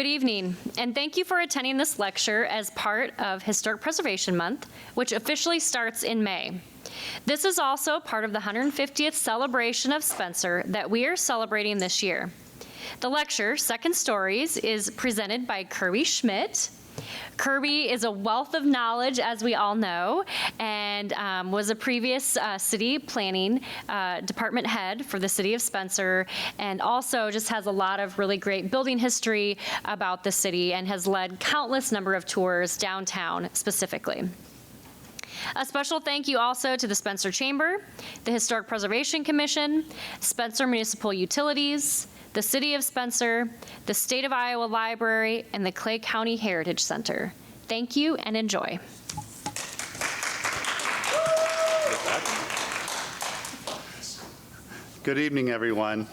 Good evening, and thank you for attending this lecture as part of Historic Preservation Month, which officially starts in May. This is also part of the 150th celebration of Spencer that we are celebrating this year. The lecture, Second Stories, is presented by Kirby Schmidt. Kirby is a wealth of knowledge, as we all know, and was a previous city planning department head for the city of Spencer, and also just has a lot of really great building history about the city and has led countless number of tours downtown specifically. A special thank you also to the Spencer Chamber, the Historic Preservation Commission, Spencer Municipal Utilities, the City of Spencer, the State of Iowa Library, and the Clay County Heritage Center. Thank you and enjoy. Good evening, everyone.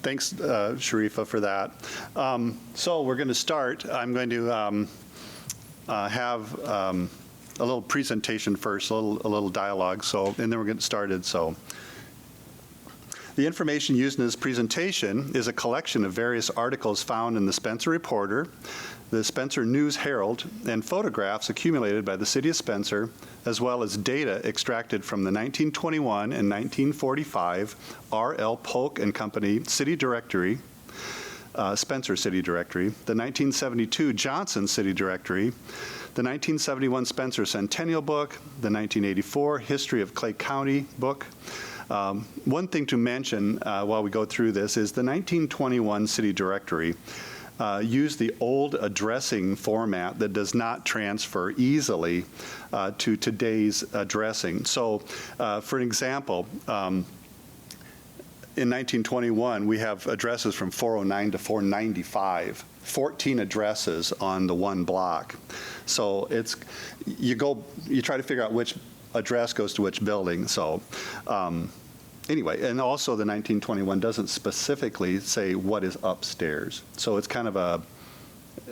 Thanks, Sharifa, for that. So we're going to start. I'm going to have a little presentation first, a little dialogue, and then we're getting started. So the information used in this presentation is a collection of various articles found in the Spencer Reporter, the Spencer News Herald, and photographs accumulated by the City of Spencer, as well as data extracted from the 1921 and 1945 R.L. Polk and Company City Directory, Spencer City Directory, the 1972 Johnson City Directory, the 1971 Spencer Centennial Book, the 1984 History of Clay County Book. One thing to mention while we go through this is the 1921 City Directory used the old addressing format that does not transfer easily to today's addressing. So, for an example, in 1921, we have addresses from 409 to 495, 14 addresses on the one block. So it's, you try to figure out which address goes to which building. So anyway, and also the 1921 doesn't specifically say what is upstairs. So it's kind of a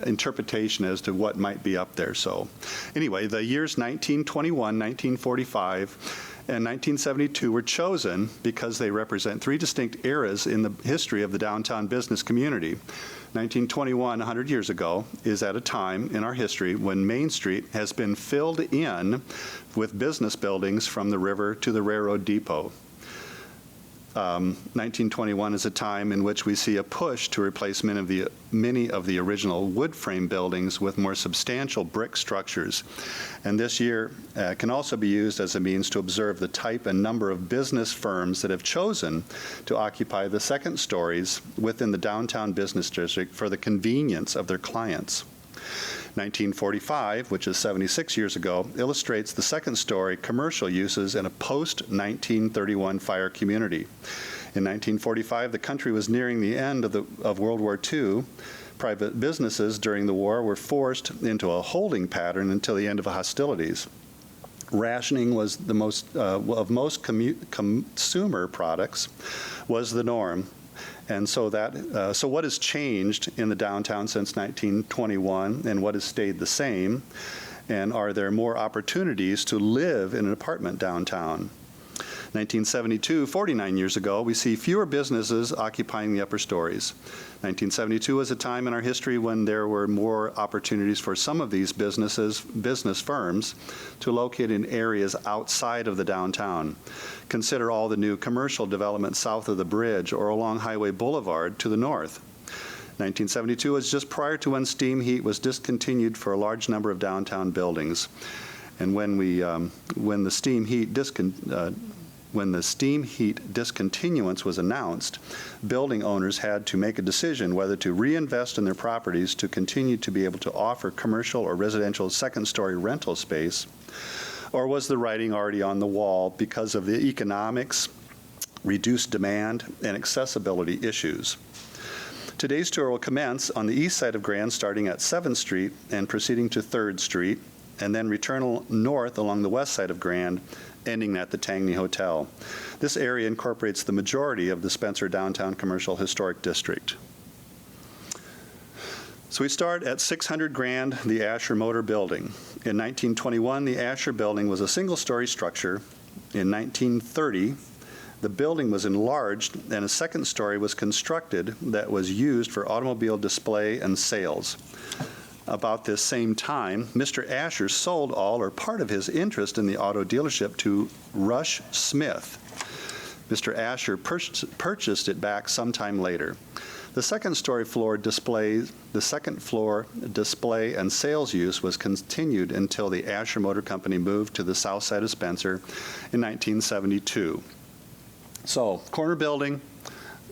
interpretation as to what might be up there. So anyway, the years 1921, 1945, and 1972 were chosen because they represent three distinct eras in the history of the downtown business community. 1921, 100 years ago, is at a time in our history when Main Street has been filled in with business buildings from the river to the railroad depot. 1921 is a time in which we see a push to replace many of the original wood frame buildings with more substantial brick structures. And this year can also be used as a means to observe the type and number of business firms that have chosen to occupy the second stories within the downtown business district for the convenience of their clients. 1945, which is 76 years ago, illustrates the second-story commercial uses in a post-1931 fire community. In 1945, the country was nearing the end of World War II. Private businesses during the war were forced into a holding pattern until the end of the hostilities. Rationing was the most of most consumer products was the norm. And so so what has changed in the downtown since 1921, and what has stayed the same? And are there more opportunities to live in an apartment downtown? 1972, 49 years ago, we see fewer businesses occupying the upper stories. 1972 was a time in our history when there were more opportunities for some of these business firms to locate in areas outside of the downtown. Consider all the new commercial development south of the bridge or along Highway Boulevard to the north. 1972 was just prior to when steam heat was discontinued for a large number of downtown buildings. And when the steam heat discontinuance was announced, building owners had to make a decision whether to reinvest in their properties to continue to be able to offer commercial or residential second-story rental space, or was the writing already on the wall because of the economics, reduced demand, and accessibility issues. Today's tour will commence on the east side of Grand, starting at 7th Street and proceeding to 3rd Street, and then return north along the west side of Grand, ending at the Tangney Hotel. This area incorporates the majority of the Spencer Downtown Commercial Historic District. So we start at 600 Grand, the Asher Motor Building. In 1921, the Asher Building was a single-story structure. In 1930, the building was enlarged and a second story was constructed that was used for automobile display and sales. About this same time, Mr. Asher sold all or part of his interest in the auto dealership to Rush Smith. Mr. Asher purchased it back sometime later. The second floor display and sales use was continued until the Asher Motor Company moved to the south side of Spencer in 1972. So, corner building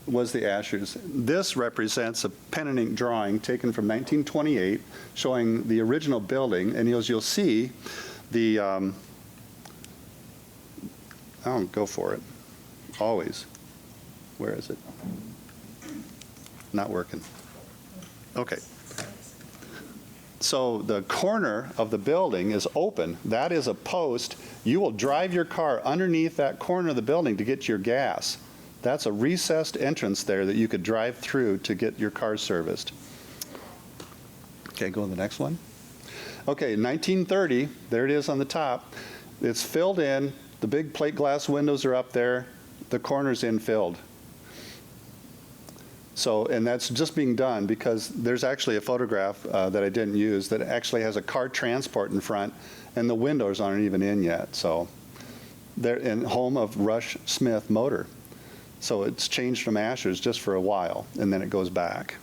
was the Ashers. This represents a pen and ink drawing taken from 1928 showing the original building, and as you'll see, the, I don't go for it, always. Where is it? Not working. Okay. So the corner of the building is open. That is a post. You will drive your car underneath that corner of the building to get your gas. That's a recessed entrance there that you could drive through to get your car serviced. Okay, go to the next one. Okay, 1930, there it is on the top. It's filled in. The big plate glass windows are up there. The corner's infilled. So, and that's just being done because there's actually a photograph that I didn't use that actually has a car transport in front, and the windows aren't even in yet. So, they're in home of Rush Smith Motor. So it's changed from Asher's just for a while, and then it goes back.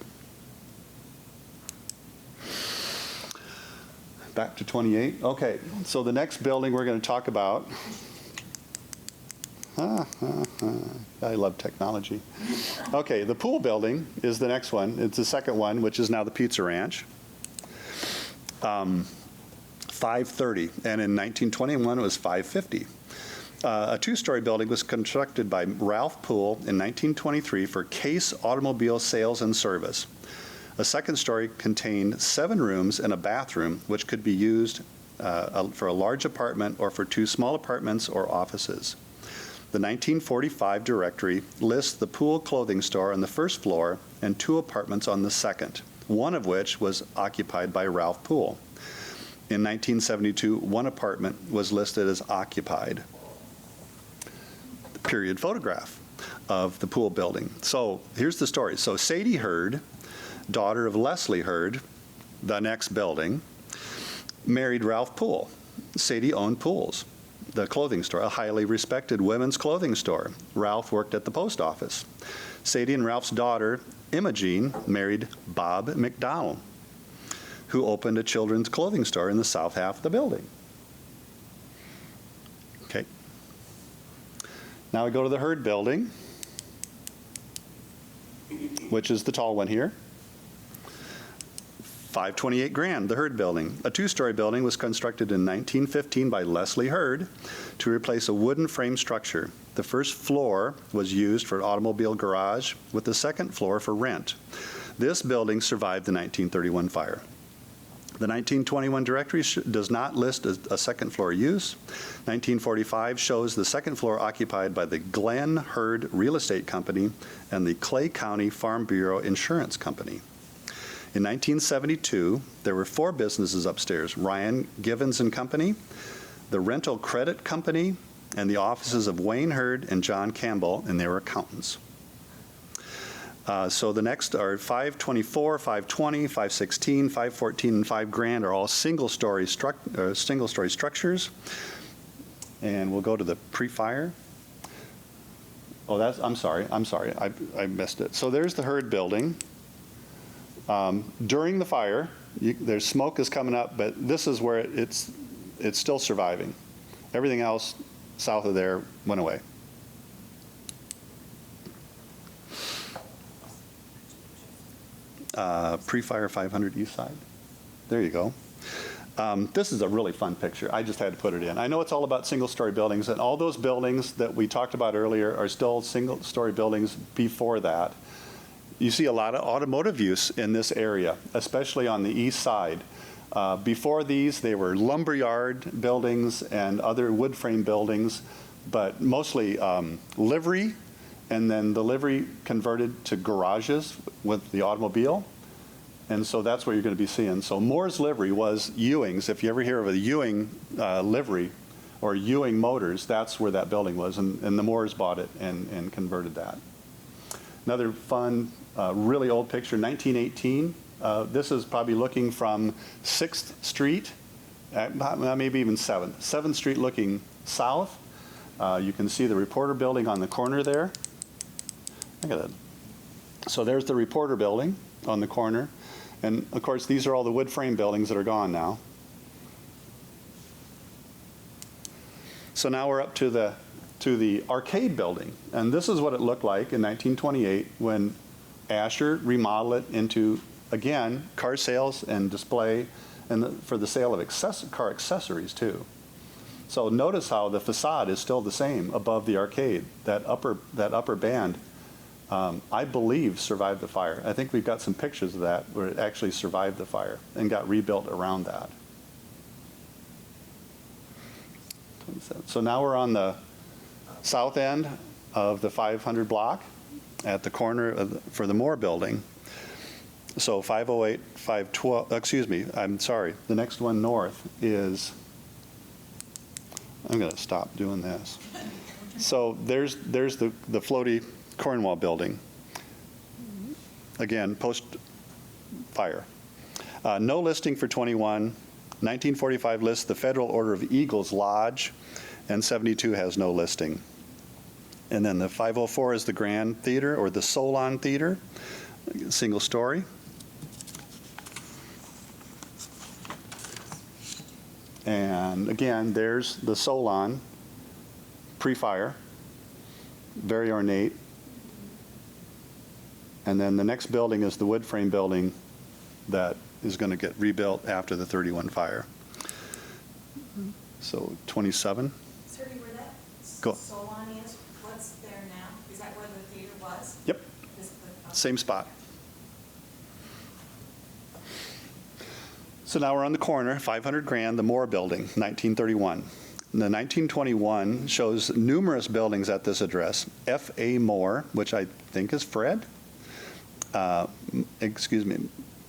Back to 28. Okay, so the next building we're going to talk about. I love technology. Okay, the pool building is the next one. It's the second one, which is now the Pizza Ranch. 530, and in 1921 it was 550. A two-story building was constructed by Ralph Poole in 1923 for Case Automobile Sales and Service. A second story contained 7 rooms and a bathroom, which could be used for a large apartment or for 2 small apartments or offices. The 1945 directory lists the Poole clothing store on the first floor and 2 apartments on the second, one of which was occupied by Ralph Poole. In 1972, 1 apartment was listed as occupied. Period photograph of the Poole building. So here's the story. So Sadie Hurd, daughter of Leslie Hurd, the next building, married Ralph Poole. Sadie owned Poole's, the clothing store, a highly respected women's clothing store. Ralph worked at the post office. Sadie and Ralph's daughter, Imogene, married Bob McDowell, who opened a children's clothing store in the south half of the building. Okay. Now we go to the Hurd building, which is the tall one here. $528,000, the Hurd building. A 2-story building was constructed in 1915 by Leslie Hurd to replace a wooden frame structure. The first floor was used for an automobile garage, with the second floor for rent. This building survived the 1931 fire. The 1921 directory does not list a second floor use. 1945 shows the second floor occupied by the Glenn Hurd Real Estate Company and the Clay County Farm Bureau Insurance Company. In 1972, there were 4 businesses upstairs: Ryan Givens and Company, the Rental Credit Company, and the offices of Wayne Hurd and John Campbell, and they were accountants. So the next are 524, 520, 516, 514, and $5,000 are all single-story structures. And we'll go to the pre-fire. Oh, I'm sorry, I missed it. So there's the Hurd building. During the fire, there's smoke is coming up, but this is where it's still surviving. Everything else south of there went away. Pre-fire 500 east side. There you go. This is a really fun picture. I just had to put it in. I know it's all about single-story buildings, and all those buildings that we talked about earlier are still single-story buildings before that. You see a lot of automotive use in this area, especially on the east side. Before these, they were lumberyard buildings and other wood frame buildings, but mostly livery, and then the livery converted to garages with the automobile. And so that's what you're going to be seeing. So Moore's livery was Ewing's. If you ever hear of a Ewing livery, or Ewing Motors, that's where that building was, and the Moores bought it and converted that. Another fun, really old picture, 1918. This is probably looking from 6th Street, maybe even 7th. 7th Street looking south. You can see the Reporter Building on the corner there. Look at that. So there's the Reporter Building on the corner. And of course, these are all the wood frame buildings that are gone now. So now we're up to the arcade building. And this is what it looked like in 1928 when Asher remodeled it into, again, car sales and display, and for the sale of car accessories too. So notice how the facade is still the same above the arcade. That upper band, I believe, survived the fire. I think we've got some pictures of that where it actually survived the fire and got rebuilt around that. So now we're on the south end of the 500 block at the corner for the Moore Building. So 508, 512, excuse me, I'm sorry. The next one north is, I'm going to stop doing this. So there's the floaty Cornwall Building. Again, post-fire. No listing for 21. 1945 lists the Federal Order of Eagles Lodge, and 72 has no listing. And then the 504 is the Grand Theater, or the Solon Theater, single story. And again, there's the Solon, pre-fire, very ornate. And then the next building is the wood frame building that is going to get rebuilt after the 31 fire. So 27. Sir, where that Go. Solon is, what's there now? Is that where the theater was? Yep, same spot. So now we're on the corner, 500 grand, the Moore Building, 1931. The 1921 shows numerous buildings at this address. F.A. Moore, which I think is Fred,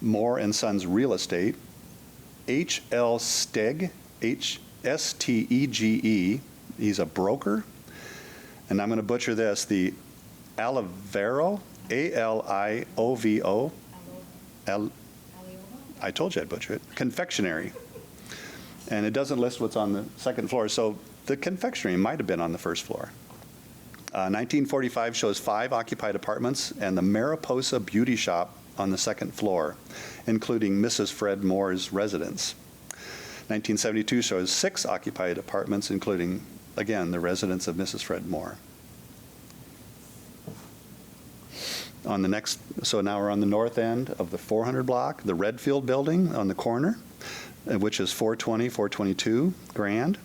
Moore and Sons Real Estate. H.L. Steg, H-S-T-E-G-E, he's a broker. And I'm going to butcher this, the Alivero, A-L-I-O-V-O, I told you I'd butcher it, confectionery. And it doesn't list what's on the second floor, so the confectionery might have been on the first floor. 1945 shows 5 occupied apartments and the Mariposa Beauty Shop on the second floor, including Mrs. Fred Moore's residence. 1972 shows 6 occupied apartments, including, again, the residence of Mrs. Fred Moore. On the next, so now we're on the north end of the 400 block, the Redfield Building on the corner, which is 420, 422 grand.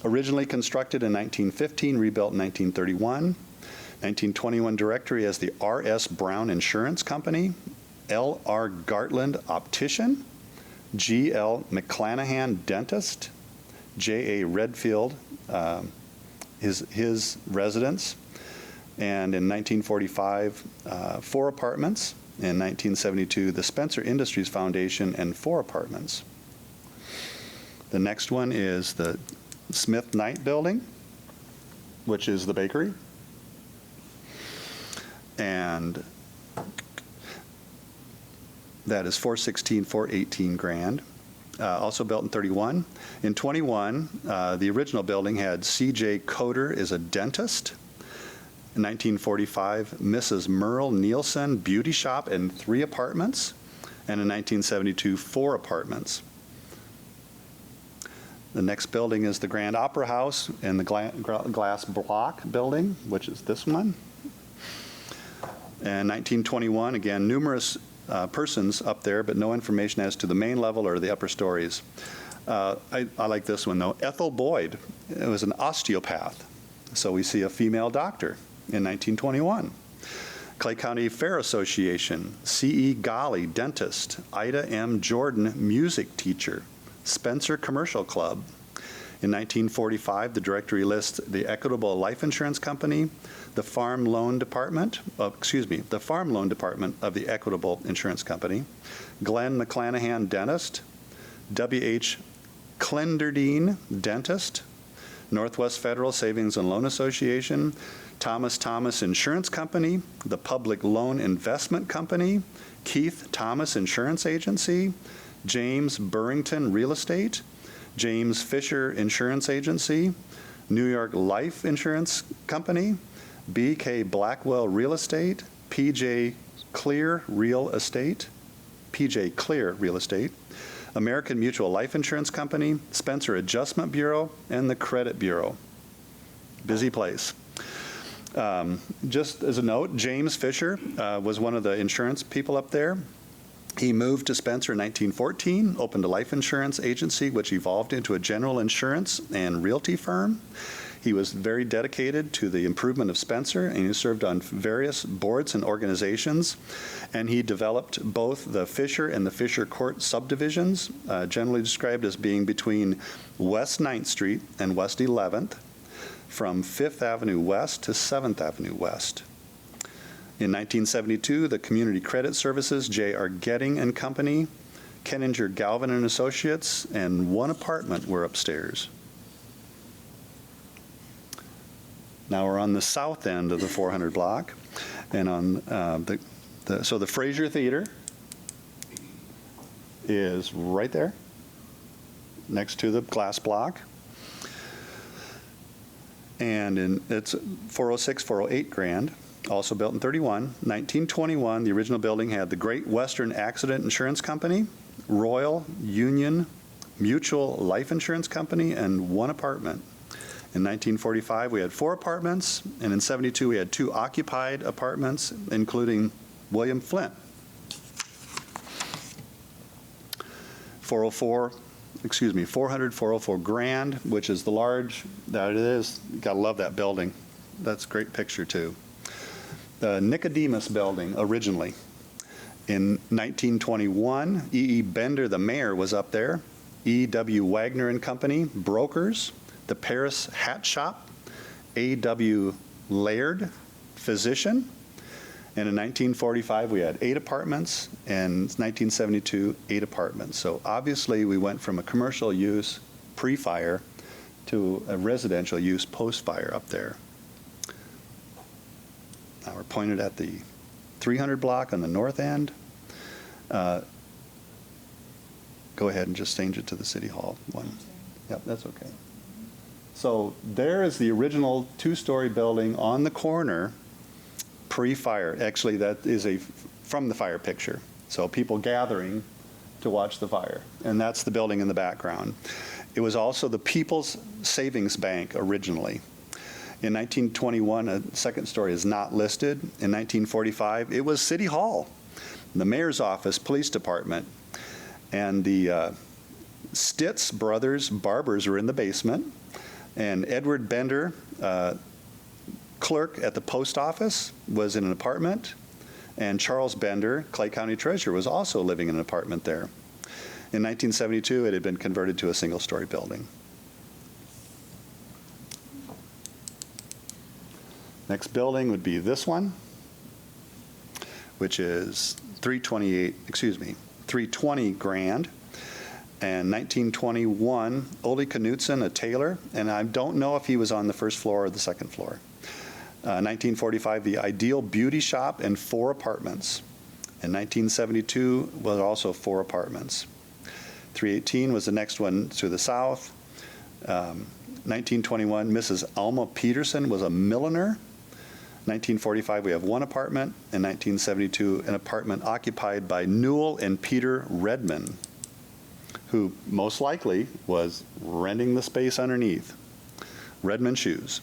Originally constructed in 1915, rebuilt in 1931. 1921 directory as the R.S. Brown Insurance Company, L.R. Gartland Optician, G.L. McClanahan Dentist, J.A. Redfield, his residence. And in 1945, 4 apartments. In 1972, the Spencer Industries Foundation and 4 apartments. The next one is the Smith Knight Building, which is the bakery. And that is 416, 418 grand. Also built in 31. In 21, the original building had C.J. Coder is a dentist. In 1945, Mrs. Merle Nielsen Beauty Shop and 3 apartments. And in 1972, 4 apartments. The next building is the Grand Opera House and the Glass Block Building, which is this one. And 1921, again, numerous persons up there, but no information as to the main level or the upper stories. I like this one, though. Ethel Boyd, it was an osteopath. So we see a female doctor in 1921. Clay County Fair Association, C.E. Golly, dentist. Ida M. Jordan, music teacher. Spencer Commercial Club. In 1945, the directory lists the Equitable Life Insurance Company, the Farm Loan Department, the Farm Loan Department of the Equitable Insurance Company, Glenn McClanahan Dentist, W.H. Clenderdine Dentist, Northwest Federal Savings and Loan Association, Thomas Thomas Insurance Company, the Public Loan Investment Company, Keith Thomas Insurance Agency, James Burrington Real Estate, James Fisher Insurance Agency, New York Life Insurance Company, B.K. Blackwell Real Estate, P.J. Clear Real Estate, American Mutual Life Insurance Company, Spencer Adjustment Bureau, and the Credit Bureau. Busy place. Just as a note, James Fisher was one of the insurance people up there. He moved to Spencer in 1914, opened a life insurance agency, which evolved into a general insurance and realty firm. He was very dedicated to the improvement of Spencer, and he served on various boards and organizations. And he developed both the Fisher and the Fisher Court subdivisions, generally described as being between West 9th Street and West 11th, from 5th Avenue West to 7th Avenue West. In 1972, the Community Credit Services, J.R. Getting and Company, Kenninger Galvin and Associates, and one apartment were upstairs. Now we're on the south end of the 400 block, and on so the Fraser Theater is right there, next to the glass block. And it's 406, 408 Grand, also built in 31. 1921, the original building had the Great Western Accident Insurance Company, Royal Union Mutual Life Insurance Company, and one apartment. In 1945, we had 4 apartments, and in 72, we had 2 occupied apartments, including William Flint. 400, 404 Grand, which is the large, that it is, you gotta love that building. That's a great picture too. The Nicodemus building, originally. In 1921, E.E. Bender, the mayor, was up there. E.W. Wagner and Company, brokers. The Paris Hat Shop, A.W. Laird, physician. And in 1945, we had 8 apartments, and 1972, 8 apartments. So obviously, we went from a commercial use pre-fire to a residential use post-fire up there. Now we're pointed at the 300 block on the north end. Go ahead and just change it to the City Hall one. Yep, that's okay. So there is the original 2-story building on the corner pre-fire. Actually, that is from the fire picture. So people gathering to watch the fire. And that's the building in the background. It was also the People's Savings Bank originally. In 1921, a second story is not listed. In 1945, it was City Hall, the mayor's office, police department. And the Stitz brothers barbers were in the basement. And Edward Bender, clerk at the post office, was in an apartment. And Charles Bender, Clay County Treasurer, was also living in an apartment there. In 1972, it had been converted to a single-story building. Next building would be this one, which is 320 Grand. And 1921, Ole Knutson, a tailor, and I don't know if he was on the first floor or the second floor. 1945, the Ideal Beauty Shop and 4 apartments. In 1972 was also 4 apartments. 318 was the next one to the south. 1921, Mrs. Alma Peterson was a milliner. 1945, we have 1 apartment. In 1972, an apartment occupied by Newell and Peter Redman, who most likely was renting the space underneath. Redman Shoes.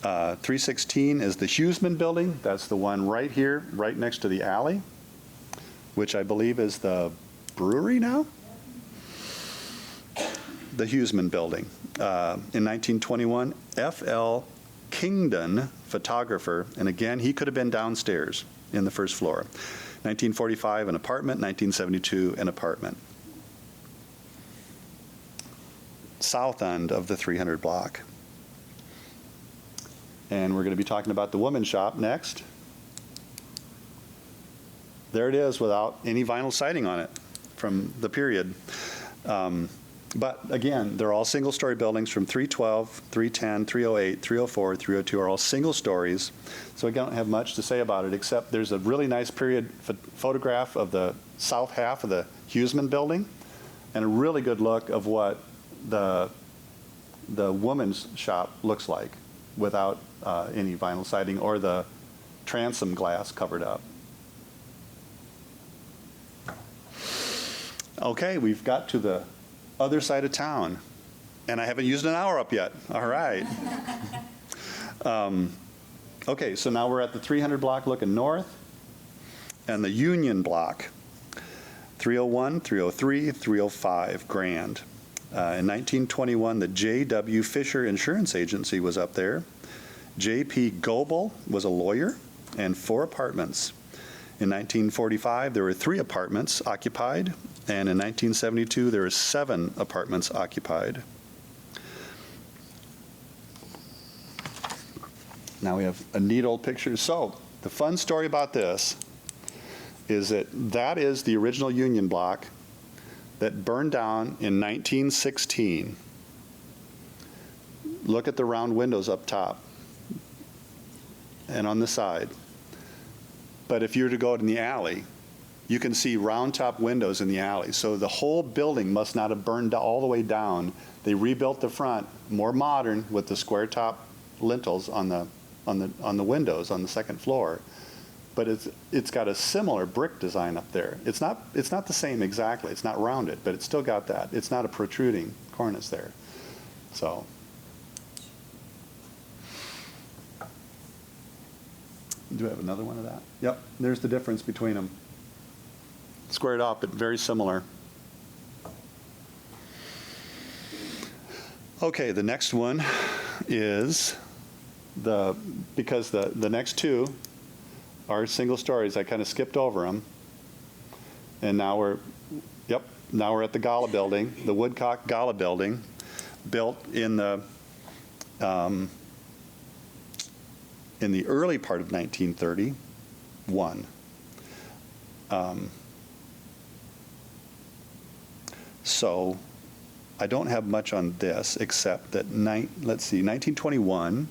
316 is the Huseman building. That's the one right here, right next to the alley, which I believe is the brewery now? The Huseman building. In 1921, F.L. Kingdon, photographer, and again, he could have been downstairs in the first floor. 1945, an apartment. 1972, an apartment. South end of the 300 block. And we're going to be talking about the woman's shop next. There it is without any vinyl siding on it from the period. But again, they're all single-story buildings from 312, 310, 308, 304, 302 are all single stories. So I don't have much to say about it, except there's a really nice period photograph of the south half of the Huseman building, and a really good look of what the woman's shop looks like without any vinyl siding or the transom glass covered up. Okay, we've got to the other side of town, and I haven't used an hour up yet. All right. Okay, so now we're at the 300 block looking north, and the Union block, 301, 303, 305 Grand. In 1921, the J.W. Fisher Insurance Agency was up there. J.P. Goebel was a lawyer, and 4 apartments. In 1945, there were 3 apartments occupied, and in 1972, there were 7 apartments occupied. Now we have a neat old picture. So the fun story about this is that is the original Union block that burned down in 1916. Look at the round windows up top and on the side. But if you were to go in the alley, you can see round top windows in the alley. So the whole building must not have burned all the way down. They rebuilt the front, more modern, with the square top lintels on the windows on the second floor. But it's got a similar brick design up there. It's not the same exactly. It's not rounded, but it's still got that. It's not a protruding cornice there. So. Do we have another one of that? Yep, there's the difference between them. Squared up, but very similar. Okay, the next one is because the next 2 are single stories. I kind of skipped over them. And now we're at the Gala building, the Woodcock Gala building, built in the early part of 1931. So I don't have much on this except that 1921,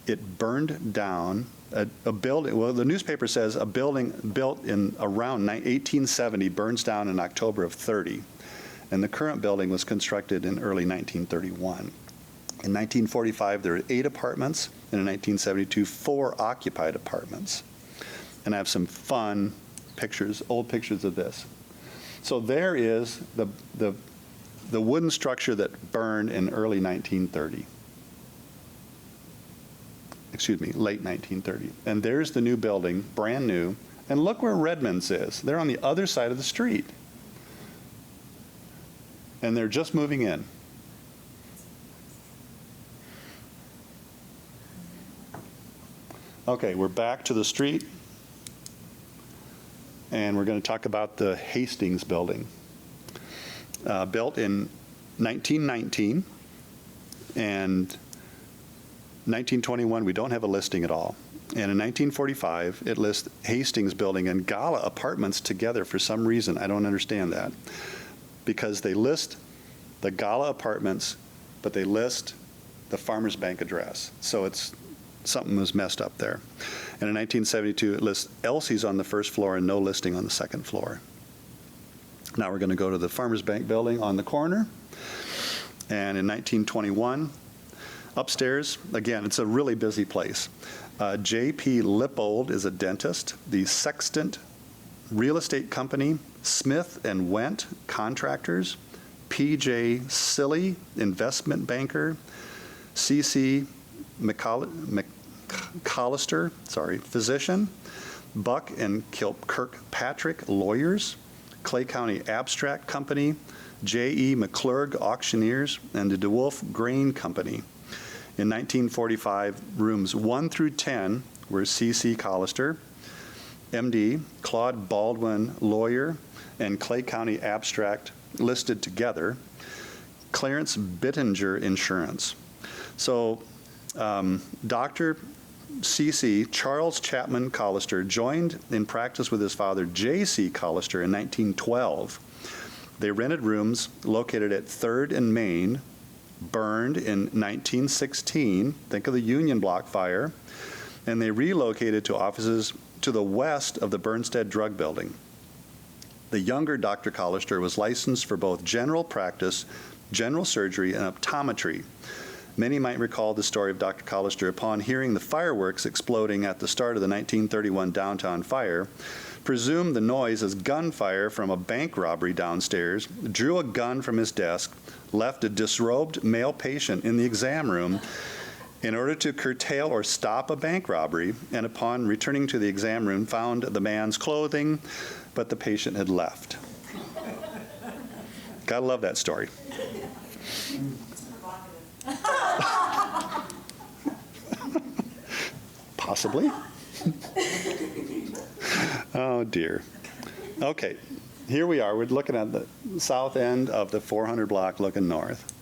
it burned down a building. Well, the newspaper says a building built in around 1870 burns down in October of 30, and the current building was constructed in early 1931. In 1945, there were 8 apartments, and in 1972, 4 occupied apartments. And I have some fun pictures, old pictures of this. So there is the wooden structure that burned in early 1930. Excuse me, late 1930. And there's the new building, brand new. And look where Redmond's is. They're on the other side of the street. And they're just moving in. Okay, we're back to the street. And we're going to talk about the Hastings building. Built in 1919 and 1921, we don't have a listing at all. And in 1945, it lists Hastings building and Gala apartments together for some reason. I don't understand that. Because they list the Gala apartments, but they list the Farmers Bank address. So something was messed up there. And in 1972, it lists Elsie's on the first floor and no listing on the second floor. Now we're going to go to the Farmers Bank building on the corner. And in 1921, upstairs, again, it's a really busy place. J.P. Lippold is a dentist. The Sextant Real Estate Company, Smith and Went Contractors, P.J. Silly Investment Banker, C.C. McCollister, Physician, Buck and Kirkpatrick Lawyers, Clay County Abstract Company, J.E. McClurg Auctioneers, and the DeWolf Grain Company. In 1945, rooms 1 through 10 were C.C. Collister, M.D., Claude Baldwin Lawyer, and Clay County Abstract listed together, Clarence Bittinger Insurance. So Dr. C.C. Charles Chapman Collister joined in practice with his father, J.C. Collister, in 1912. They rented rooms located at 3rd and Main, burned in 1916. Think of the Union Block fire. And they relocated to offices to the west of the Bernstead Drug Building. The younger Dr. Collister was licensed for both general practice, general surgery, and optometry. Many might recall the story of Dr. Collister upon hearing the fireworks exploding at the start of the 1931 downtown fire, presumed the noise as gunfire from a bank robbery downstairs, drew a gun from his desk, left a disrobed male patient in the exam room in order to curtail or stop a bank robbery, and upon returning to the exam room found the man's clothing, but the patient had left. Gotta love that story. Possibly. Oh dear. Okay, here we are. We're looking at the south end of the 400 block looking north.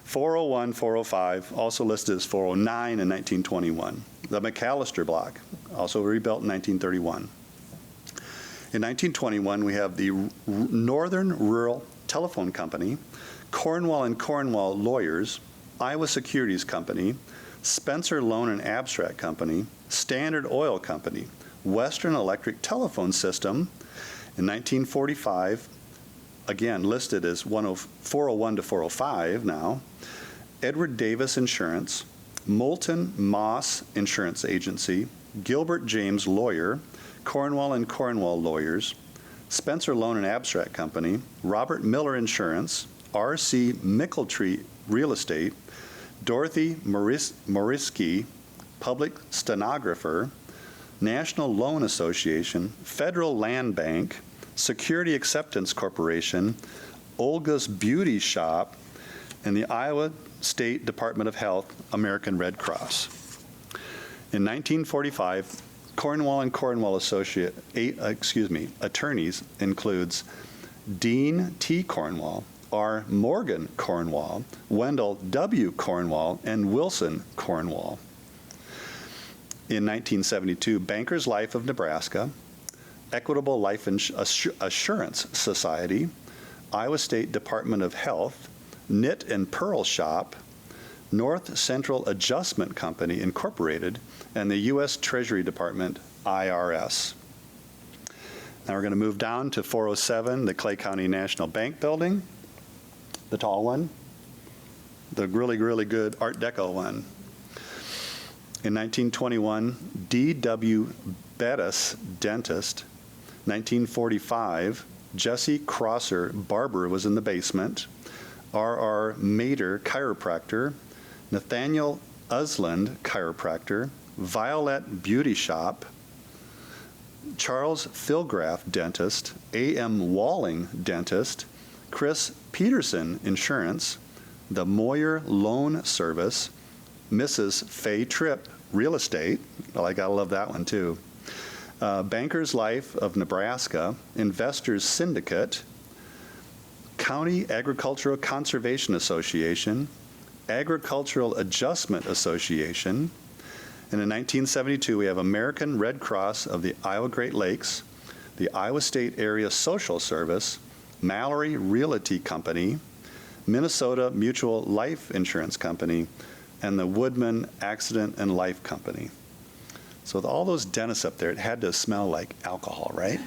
401, 405, also listed as 409 in 1921. The McAllister block, also rebuilt in 1931. In 1921, we have the Northern Rural Telephone Company, Cornwall and Cornwall Lawyers, Iowa Securities Company, Spencer Loan and Abstract Company, Standard Oil Company, Western Electric Telephone System. In 1945, again listed as 401 to 405 now, Edward Davis Insurance, Moulton Moss Insurance Agency, Gilbert James Lawyer, Cornwall and Cornwall Lawyers, Spencer Loan and Abstract Company, Robert Miller Insurance, R.C. Mickeltree Real Estate, Dorothy Morisky, Public Stenographer, National Loan Association, Federal Land Bank, Security Acceptance Corporation, Olga's Beauty Shop, and the Iowa State Department of Health American Red Cross. In 1945, Cornwall and Cornwall attorneys includes Dean T. Cornwall, R. Morgan Cornwall, Wendell W. Cornwall, and Wilson Cornwall. In 1972, Bankers Life of Nebraska, Equitable Life Assurance Society, Iowa State Department of Health, Knit and Pearl Shop, North Central Adjustment Company Incorporated, and the U.S. Treasury Department, IRS. Now we're going to move down to 407, the Clay County National Bank Building, the tall one, the really, really good Art Deco one. In 1921, D.W. Bettis, dentist. 1945, Jesse Crosser, barber, was in the basement. R.R. Mader, chiropractor. Nathaniel Usland, chiropractor. Violet Beauty Shop. Charles Philgraff, dentist. A.M. Walling, dentist. Chris Peterson, insurance. The Moyer Loan Service. Mrs. Fay Tripp, real estate. Well, I gotta love that one too. Bankers Life of Nebraska, Investors Syndicate, County Agricultural Conservation Association, Agricultural Adjustment Association, and in 1972 we have American Red Cross of the Iowa Great Lakes, the Iowa State Area Social Service, Mallory Realty Company, Minnesota Mutual Life Insurance Company, and the Woodman Accident and Life Company. So with all those dentists up there, it had to smell like alcohol, right?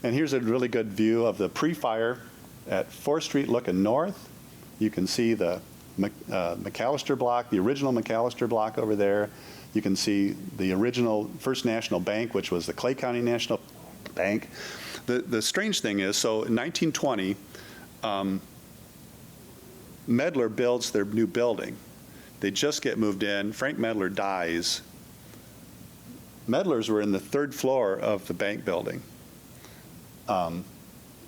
And here's a really good view of the pre-fire at 4th Street looking north. You can see the McAllister block, the original McAllister block over there. You can see the original First National Bank, which was the Clay County National Bank. The strange thing is, so in 1920, Medler builds their new building. They just get moved in. Frank Medler dies. Medlers were in the 3rd floor of the bank building. And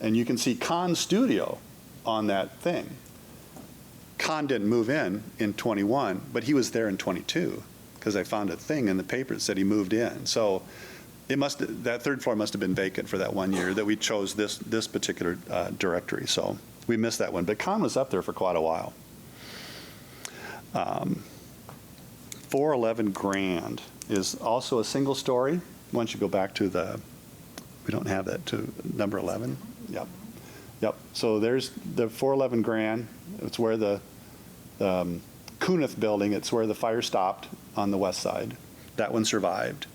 you can see Kahn's studio on that thing. Kahn didn't move in 21, but he was there in 22 because I found a thing in the paper that said he moved in. So that 3rd floor must have been vacant for that 1 year that we chose this particular directory. So we missed that one, but Kahn was up there for quite a while. 411 Grand is also a single story. Once you go back to the We don't have that to number 11? Yep. Yep. So there's the 411 Grand. It's where the Kunith building, it's where the fire stopped on the west side. That one survived.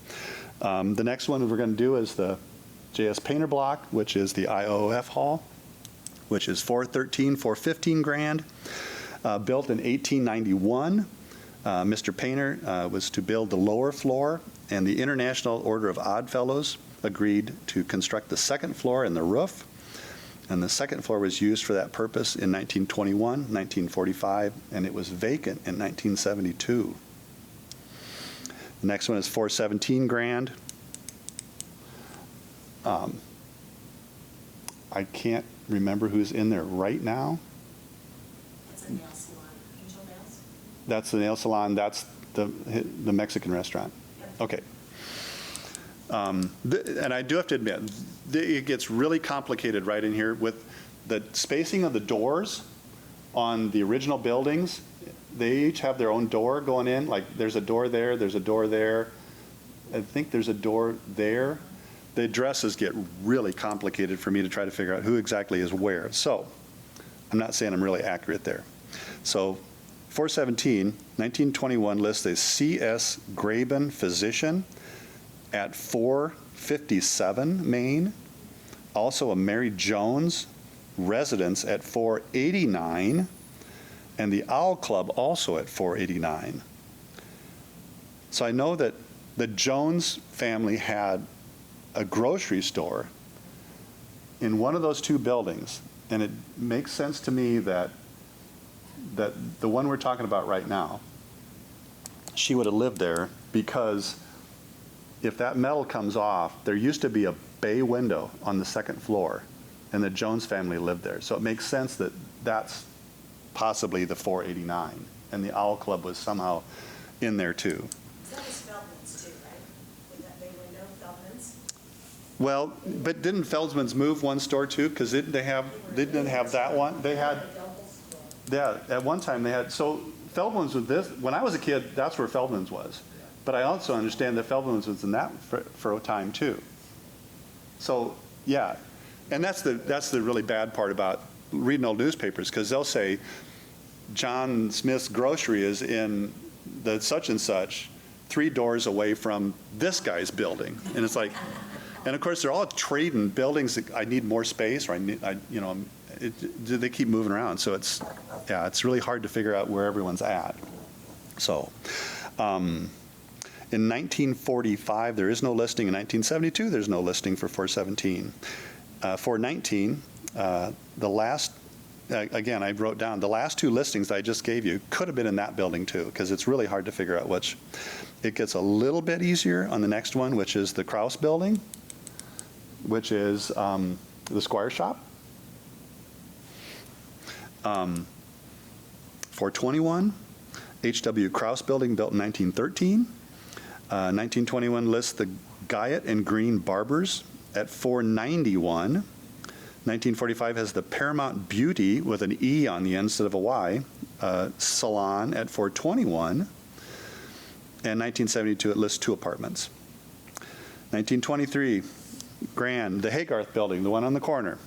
The next one we're going to do is the J.S. Painter block, which is the IOF hall, which is 413, 415 Grand. Built in 1891. Mr. Painter was to build the lower floor, and the International Order of Odd Fellows agreed to construct the second floor and the roof. And the second floor was used for that purpose in 1921, 1945, and it was vacant in 1972. The next one is 417 Grand. I can't remember who's in there right now. That's a nail salon, Angel Nails? That's the nail salon, that's the Mexican restaurant. Yep. Okay. And I do have to admit, it gets really complicated right in here with the spacing of the doors on the original buildings. They each have their own door going in, like there's a door there, there's a door there. I think there's a door there. The addresses get really complicated for me to try to figure out who exactly is where. So I'm not saying I'm really accurate there. So 417, 1921 lists a C.S. Graben physician at 457 Main. Also a Mary Jones residence at 489, and the Owl Club also at 489. So I know that the Jones family had a grocery store in one of those two buildings, and it makes sense to me that the one we're talking about right now, she would have lived there, because if that metal comes off, there used to be a bay window on the second floor, and the Jones family lived there. So it makes sense that that's possibly the 489, and the Owl Club was somehow in there too. That was Feldman's too, right? With that big window, Feldman's? Well, but didn't Feldman's move one store too? Because they didn't have that one. They had, yeah, at one time they had, so Feldman's was this, when I was a kid, that's where Feldman's was. But I also understand that Feldman's was in that for a time too. So, yeah, and that's the really bad part about reading old newspapers, because they'll say John Smith's grocery is in the such and such 3 doors away from this guy's building, and it's like, and of course they're all trading buildings that I need more space, or they keep moving around, so it's really hard to figure out where everyone's at. So. In 1945, there is no listing. In 1972, there's no listing for 417. 419, the last, again, I wrote down, the last 2 listings that I just gave you could have been in that building too, because it's really hard to figure out which. It gets a little bit easier on the next one, which is the Krause building, which is the Squire shop. 421, H.W. Krause building, built in 1913. 1921 lists the Guyot and Green Barbers at 491. 1945 has the Paramount Beauty with an E on the end instead of a Y, salon at 421. And 1972 it lists 2 apartments. 1923, Grand, the Haygarth building, the one on the corner.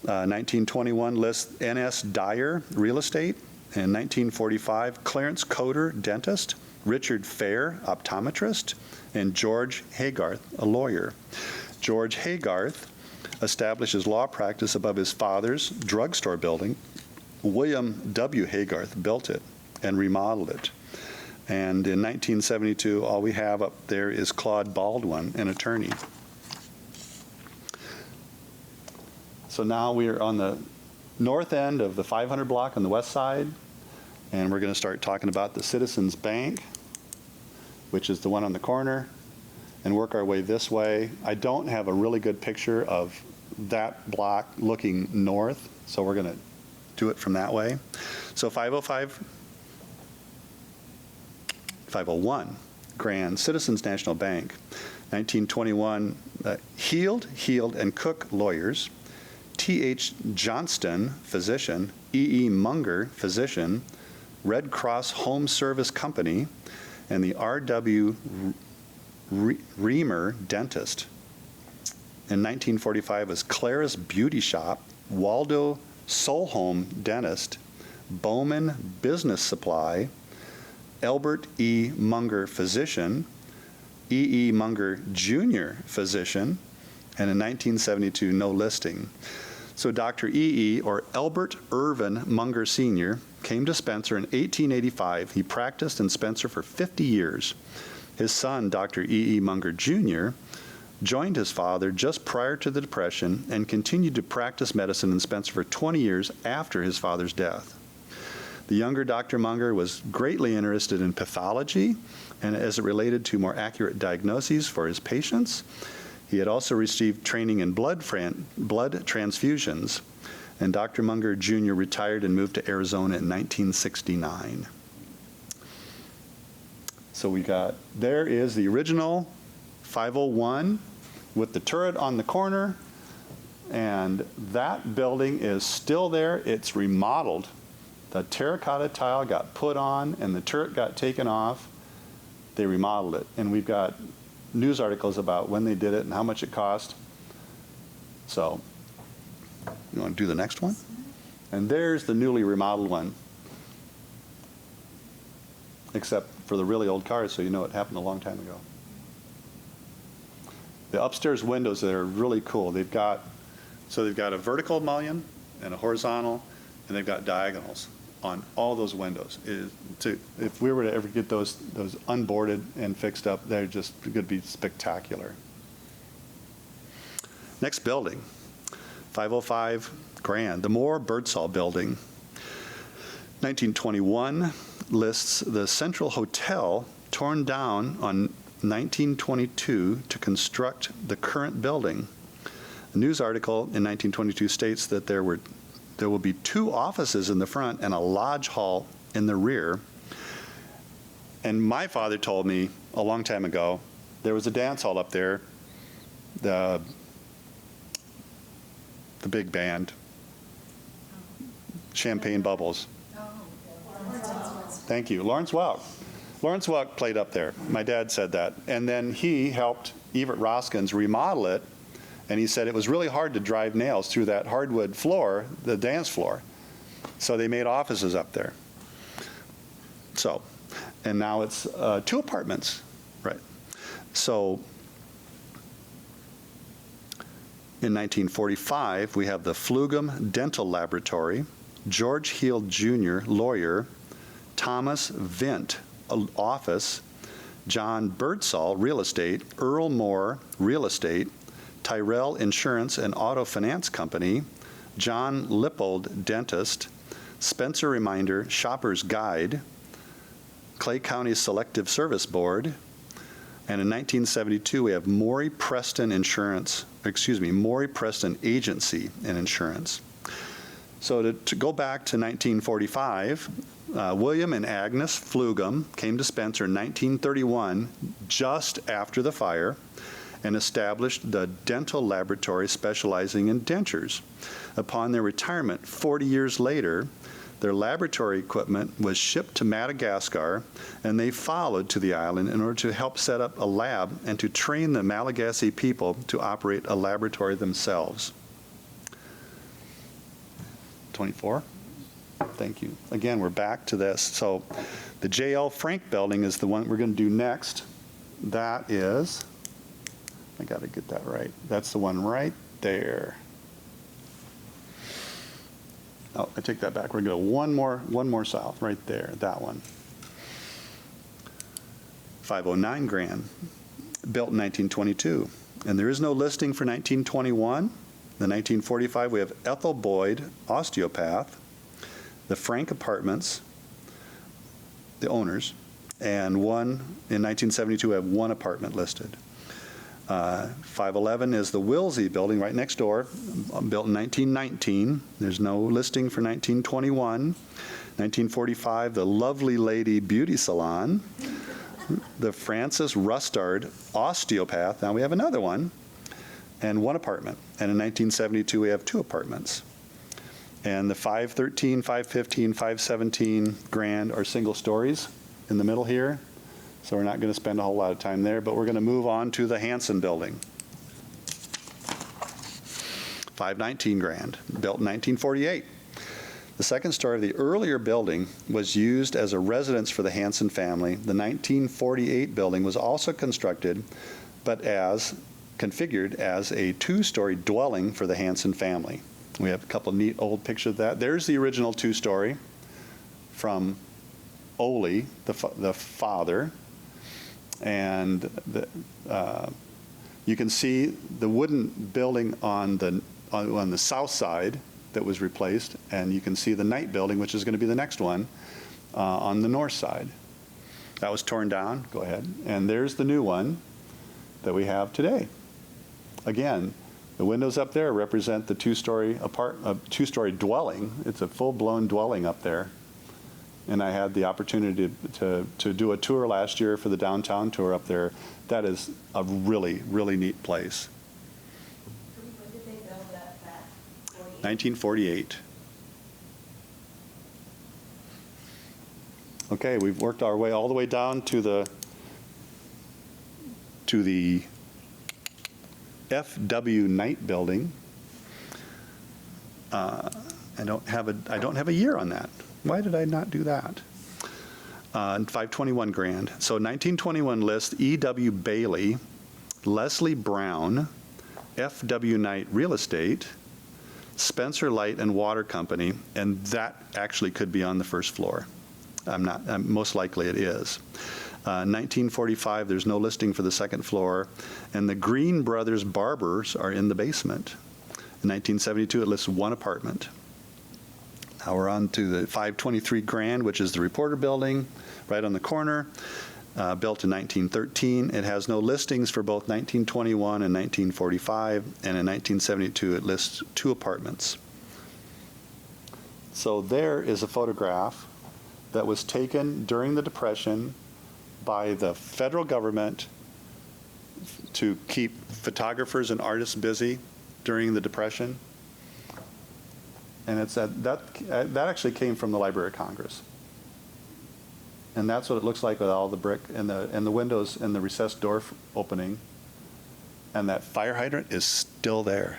1921 lists N.S. Dyer Real Estate. In 1945, Clarence Coder, dentist. Richard Fair, optometrist, and George Haygarth, a lawyer. George Haygarth established his law practice above his father's drugstore building. William W. Haygarth built it and remodeled it. And in 1972, all we have up there is Claude Baldwin, an attorney. So now we are on the north end of the 500 block on the west side. And we're going to start talking about the Citizens Bank, which is the one on the corner, and work our way this way. I don't have a really good picture of that block looking north, so we're going to do it from that way. So 501, Grand, Citizens National Bank, 1921, Heald, and Cook lawyers, T.H. Johnston, physician, E.E. Munger, physician, Red Cross Home Service Company, and the R.W. Reamer, dentist. In 1945 was Clara's Beauty Shop, Waldo Solholm Dentist, Bowman Business Supply, Albert E. Munger Physician, E. E. Munger Jr. Physician, and in 1972, no listing. So Dr. E. E., or Albert Irvin Munger Sr., came to Spencer in 1885. He practiced in Spencer for 50 years. His son, Dr. E. E. Munger Jr., joined his father just prior to the Depression and continued to practice medicine in Spencer for 20 years after his father's death. The younger Dr. Munger was greatly interested in pathology and as it related to more accurate diagnoses for his patients. He had also received training in blood transfusions, and Dr. Munger Jr. retired and moved to Arizona in 1969. So there is the original 501 with the turret on the corner, and that building is still there. It's remodeled. The terracotta tile got put on and the turret got taken off. They remodeled it, and we've got news articles about when they did it and how much it cost. So, you want to do the next one? And there's the newly remodeled one, except for the really old cars, so you know it happened a long time ago. The upstairs windows there are really cool. They've got a vertical mullion and a horizontal, and they've got diagonals on all those windows. If we were to ever get those unboarded and fixed up, they're just going to be spectacular. Next building, 505 Grand, the Moore Birdsall Building. 1921 lists the Central Hotel torn down on 1922 to construct the current building. A news article in 1922 states that there will be 2 offices in the front and a lodge hall in the rear. And my father told me a long time ago, there was a dance hall up there, the big band, Champagne Bubbles. Thank you, Lawrence Welk. Lawrence Welk played up there. My dad said that. And then he helped Everett Roskins remodel it. And he said it was really hard to drive nails through that hardwood floor, the dance floor. So they made offices up there. So, and now it's 2 apartments, right? So, in 1945, we have the Flugum Dental Laboratory, George Heald Jr., lawyer, Thomas Vint, office, John Birdsall, real estate, Earl Moore, real estate, Tyrell Insurance and Auto Finance Company, John Lippold, dentist, Spencer Reminder, Shopper's Guide, Clay County Selective Service Board, and in 1972 we have Maury Preston Agency and Insurance. So to go back to 1945, William and Agnes Flugum came to Spencer in 1931, just after the fire, and established the dental laboratory specializing in dentures. Upon their retirement 40 years later, their laboratory equipment was shipped to Madagascar, and they followed to the island in order to help set up a lab and to train the Malagasy people to operate a laboratory themselves. 24. Thank you. Again, we're back to this. So the J.L. Frank building is the one we're going to do next. That is, I got to get that right. That's the one right there. Oh, I take that back. We're going to go one more south, right there, that one. 509 Grand, built in 1922. And there is no listing for 1921. In 1945, we have Ethel Boyd, osteopath, the Frank Apartments, the owners, and one, in 1972, we have 1 apartment listed. 511 is the Wilsey building right next door, built in 1919. There's no listing for 1921. 1945, the Lovely Lady Beauty Salon, the Francis Rustard Osteopath. Now we have another one, and 1 apartment. And in 1972, we have 2 apartments. And the 513, 515, 517 Grand are single stories in the middle here. So we're not going to spend a whole lot of time there, but we're going to move on to the Hanson building. 519 grand, built in 1948. The second story of the earlier building was used as a residence for the Hanson family. The 1948 building was also constructed, but configured as a two-story dwelling for the Hanson family. We have a couple neat old pictures of that. There's the original two-story from Ole, the father, and you can see the wooden building on the south side that was replaced, and you can see the Knight building, which is going to be the next one, on the north side. That was torn down. Go ahead. And there's the new one that we have today. Again, the windows up there represent the two-story dwelling. It's a full-blown dwelling up there. And I had the opportunity to do a tour last year for the downtown tour up there. That is a really, really neat place. When did they build that back? 1948. Okay, we've worked our way all the way down to the F.W. Knight building. I don't have a year on that. Why did I not do that? 521 grand. So 1921 lists E.W. Bailey, Leslie Brown, F.W. Knight Real Estate, Spencer Light and Water Company, and that actually could be on the first floor. Most likely it is. 1945, there's no listing for the second floor, and the Green Brothers Barbers are in the basement. In 1972, it lists one apartment. Now we're on to the 523 grand, which is the Reporter Building, right on the corner, built in 1913. It has no listings for both 1921 and 1945, and in 1972 it lists 2 apartments. So there is a photograph that was taken during the Depression by the federal government to keep photographers and artists busy during the Depression. And it's that actually came from the Library of Congress. And that's what it looks like with all the brick and the windows and the recessed door opening. And that fire hydrant is still there.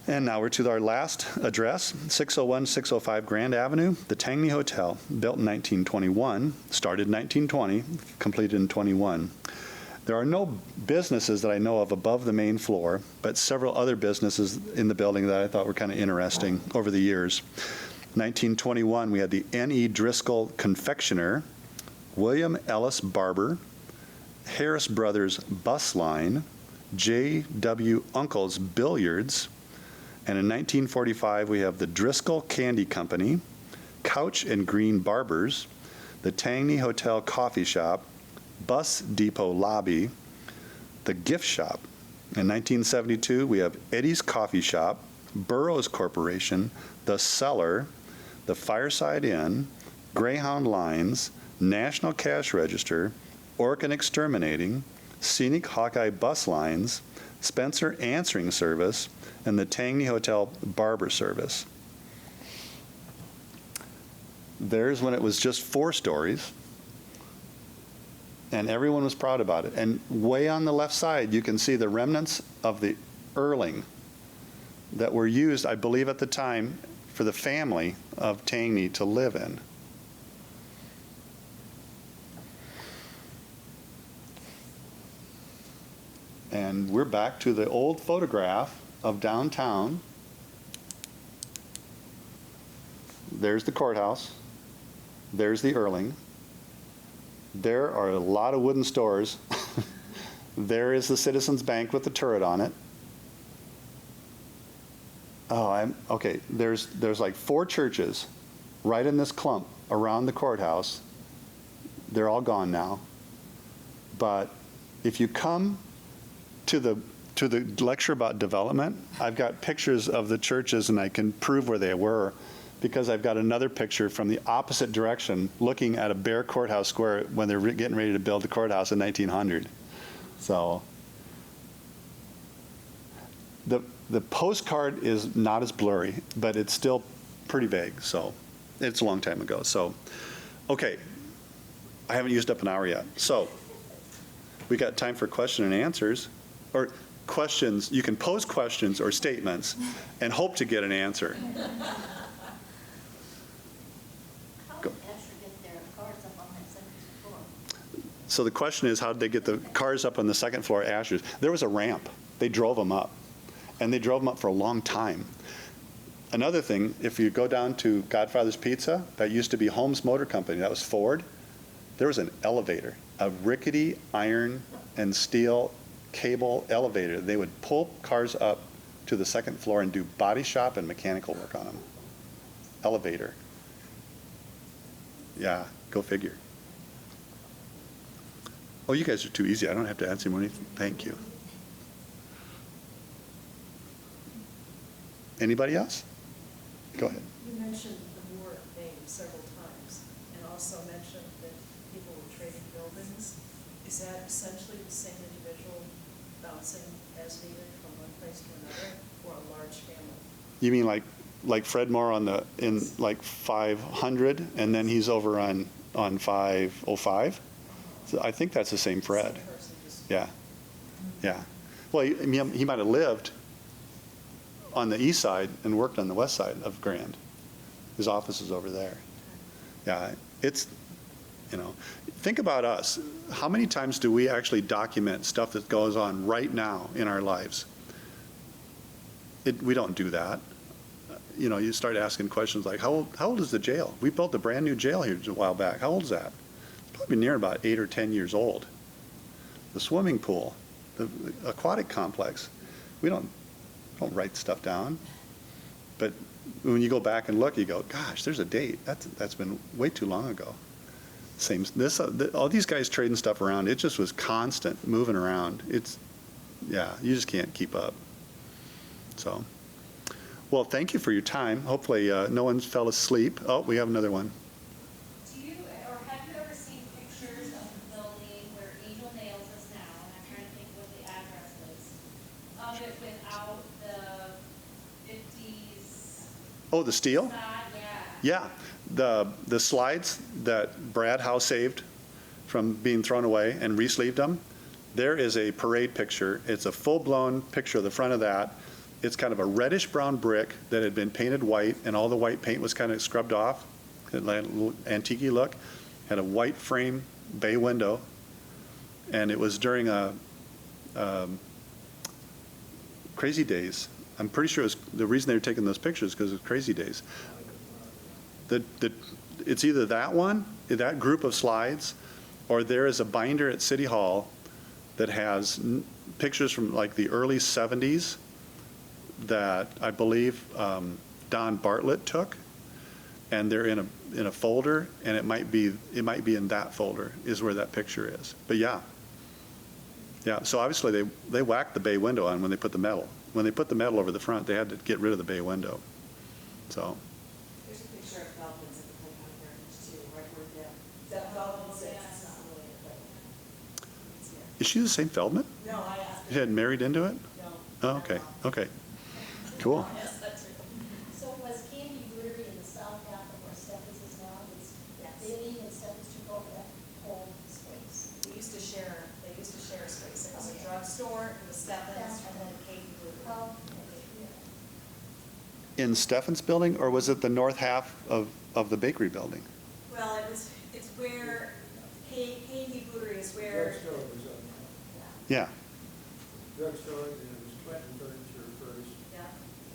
And now we're to our last address, 601 605 Grand Avenue, the Tangney Hotel, built in 1921, started in 1920, completed in 21. There are no businesses that I know of above the main floor, but several other businesses in the building that I thought were kind of interesting over the years. 1921, we had the N.E. Driscoll Confectioner, William Ellis Barber, Harris Brothers Bus Line, J.W. Uncle's Billiards, and in 1945, we have the Driscoll Candy Company, Couch and Green Barbers, the Tangney Hotel Coffee Shop, Bus Depot Lobby, the Gift Shop. In 1972, we have Eddie's Coffee Shop, Burroughs Corporation, The Cellar, the Fireside Inn, Greyhound Lines, National Cash Register, Orkin Exterminating, Scenic Hawkeye Bus Lines, Spencer Answering Service, and the Tangney Hotel Barber Service. There's when it was just 4 stories. And everyone was proud about it. And way on the left side, you can see the remnants of the Erling that were used, I believe at the time, for the family of Tangney to live in. And we're back to the old photograph of downtown. There's the courthouse. There's the Erling. There are a lot of wooden stores. There is the Citizens Bank with the turret on it. Oh, okay. There's like 4 churches right in this clump around the courthouse. They're all gone now. But if you come to the lecture about development, I've got pictures of the churches and I can prove where they were, because I've got another picture from the opposite direction looking at a bare courthouse square when they're getting ready to build the courthouse in 1900. So the postcard is not as blurry, but it's still pretty vague. So it's a long time ago. So, okay, I haven't used up an hour yet. So We got time for question and answers, or questions. You can pose questions or statements and hope to get an answer. How did Asher get their cars up on that second floor? So the question is, how did they get the cars up on the second floor at Asher's? There was a ramp. They drove them up, and they drove them up for a long time. Another thing, if you go down to Godfather's Pizza, that used to be Holmes Motor Company, that was Ford, there was an elevator, a rickety iron and steel cable elevator. They would pull cars up to the second floor and do body shop and mechanical work on them. Elevator. Yeah, go figure. Oh, you guys are too easy. I don't have to answer anything. Thank you. Anybody else? Go ahead. You mentioned the Moore name several times, and also mentioned that people were trading buildings. Is that essentially the same individual bouncing as needed from one place to another, or a large family? You mean like Fred Moore in like 500, and then he's over on 505? So I think that's the same Fred. Same person, just Yeah, yeah. Well, he might have lived on the east side and worked on the west side of Grand. His office is over there. Yeah, it's, think about us. How many times do we actually document stuff that goes on right now in our lives? We don't do that. You start asking questions like, how old is the jail? We built a brand new jail here a while back. How old is that? It's probably near about 8 or 10 years old. The swimming pool, the aquatic complex, we don't write stuff down. But when you go back and look, you go, gosh, there's a date. That's been way too long ago. All these guys trading stuff around, it just was constant moving around. You just can't keep up. So, well, thank you for your time. Hopefully no one fell asleep. Oh, we have another one. Do you, or have you ever seen pictures of the building where Angel Nails is now, and I'm trying to think what the address is, of it without the 50s Oh, the steel? side? Yeah, the slides that Brad Howe saved from being thrown away and re-sleeved them, there is a parade picture. It's a full-blown picture of the front of that. It's kind of a reddish-brown brick that had been painted white, and all the white paint was kind of scrubbed off. It had a little antique look. Had a white frame bay window, and it was during Crazy Days. I'm pretty sure it was the reason they were taking those pictures because of Crazy Days. It's either that one, that group of slides, or there is a binder at City Hall that has pictures from like the early 70s that I believe Don Bartlett took, and they're in a folder, and it might be in that folder is where that picture is. But yeah. So obviously they whacked the bay window on when they put the metal. When they put the metal over the front, they had to get rid of the bay window. So. There's a picture of Feldman's at the Playground Heritage too, right where that Feldman sits, it's not really a Feldman. It's here. Is she the same Feldman? No, I asked. She had married into it? No. Oh, okay. Cool. Yes, that's true. So was Candy Brewery in the south half of where Steffens is now? They leave and Steffens took over that whole space. They used to share a space. It was a drugstore, it was Stephens, and then Katie Blue. Oh, In Steffens building, or was it the north half of the bakery building? Well, it's where, Katie Blue is where. Drugstore was up Yeah. Drugstore, and it was Clinton Furniture first, Yeah.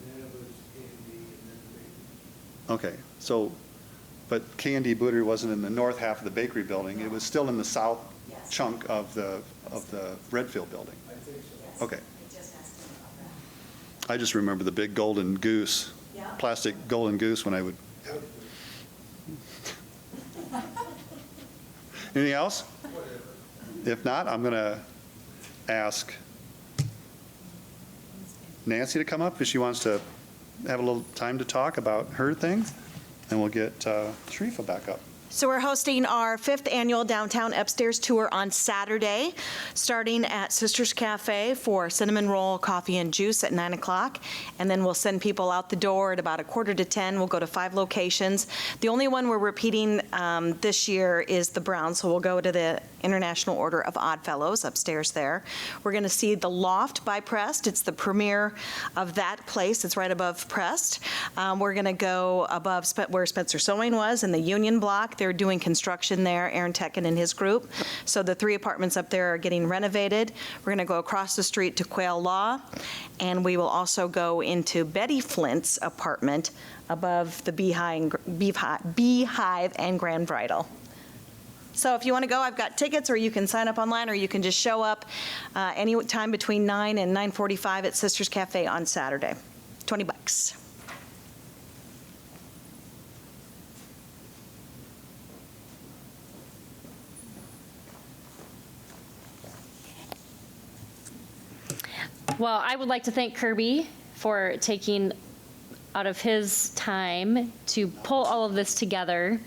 and then it was Candy, and then the bakery. Okay, so, but K&D Bootery wasn't in the north half of the bakery building. It was still in the south Yes. chunk of the Redfield building. I think so. Yes. Okay. I just asked him about that. I just remember the big golden goose, Yeah. plastic golden goose when I would. Anything else? If not, I'm going to ask Nancy to come up if she wants to have a little time to talk about her thing, and we'll get Sharifa back up. So we're hosting our 5th annual Downtown Upstairs Tour on Saturday, starting at Sisters Cafe for cinnamon roll, coffee, and juice at 9 o'clock. And then we'll send people out the door at about 9:45. We'll go to 5 locations. The only one we're repeating this year is the Brown, so we'll go to the International Order of Odd Fellows upstairs there. We're going to see the Loft by Prest. It's the premiere of that place. It's right above Prest. We're going to go above where Spencer Sewing was in the Union Block. They're doing construction there, Aaron Tekken and his group. So the 3 apartments up there are getting renovated. We're going to go across the street to Quail Law, and we will also go into Betty Flint's apartment above the Beehive and Grand Bridal. So if you want to go, I've got tickets, or you can sign up online, or you can just show up any time between 9 and 9:45 at Sisters Cafe on Saturday. $20. Well, I would like to thank Kirby for taking out of his time to pull all of this together.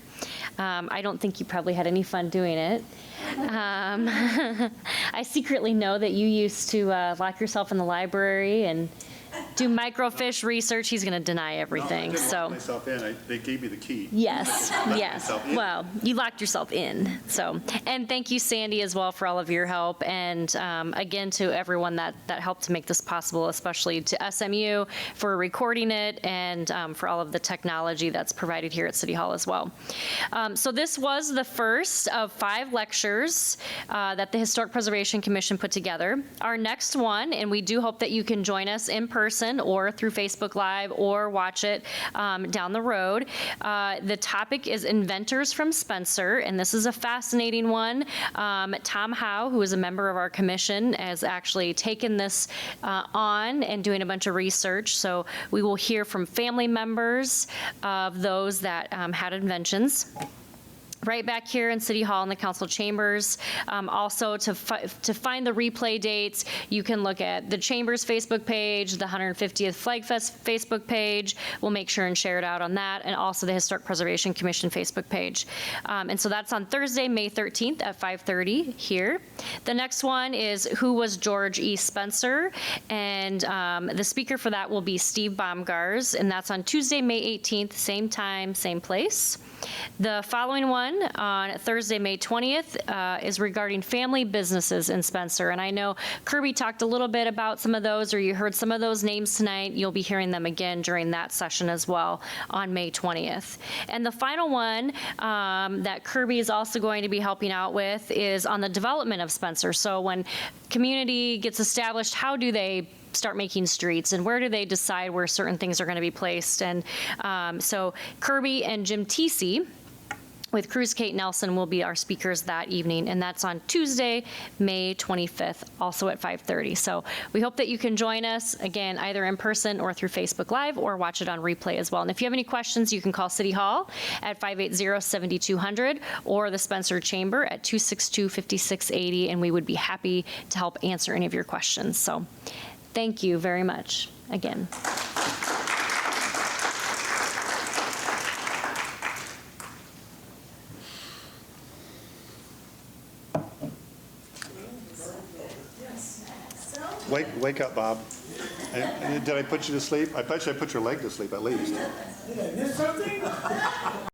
I don't think you probably had any fun doing it. I secretly know that you used to lock yourself in the library and do microfiche research. He's going to deny everything. No, I didn't so lock myself in. They gave me the key. yes, Locked yes. myself in. Well, you locked yourself in. So, and thank you, Sandy, as well, for all of your help, and again to everyone that helped to make this possible, especially to SMU for recording it, and for all of the technology that's provided here at City Hall as well. So this was the first of 5 lectures that the Historic Preservation Commission put together. Our next one, and we do hope that you can join us in person or through Facebook Live or watch it down the road. The topic is Inventors from Spencer, and this is a fascinating one. Tom Howe, who is a member of our commission, has actually taken this on and doing a bunch of research. So we will hear from family members of those that had inventions. Right back here in City Hall in the council chambers. Also, to find the replay dates, you can look at the Chambers Facebook page, the 150th Flag Fest Facebook page. We'll make sure and share it out on that, and also the Historic Preservation Commission Facebook page. And so that's on Thursday, May 13th at 5:30 here. The next one is Who Was George E. Spencer? And the speaker for that will be Steve Baumgars, and that's on Tuesday, May 18th, same time, same place. The following one on Thursday, May 20th, is regarding family businesses in Spencer. And I know Kirby talked a little bit about some of those, or you heard some of those names tonight. You'll be hearing them again during that session as well on May 20th. And the final one that Kirby is also going to be helping out with is on the development of Spencer. So when community gets established, how do they start making streets, and where do they decide where certain things are going to be placed? And so Kirby and Jim Teesey with Cruz Kate Nelson will be our speakers that evening, and that's on Tuesday, May 25th, also at 5:30. So we hope that you can join us, again, either in person or through Facebook Live, or watch it on replay as well. And if you have any questions, you can call City Hall at 580-7200 or the Spencer Chamber at 262-5680, and we would be happy to help answer any of your questions. So thank you very much again. Wake up, Bob. Did I put you to sleep? I bet you I put your leg to sleep at least. Did I miss something?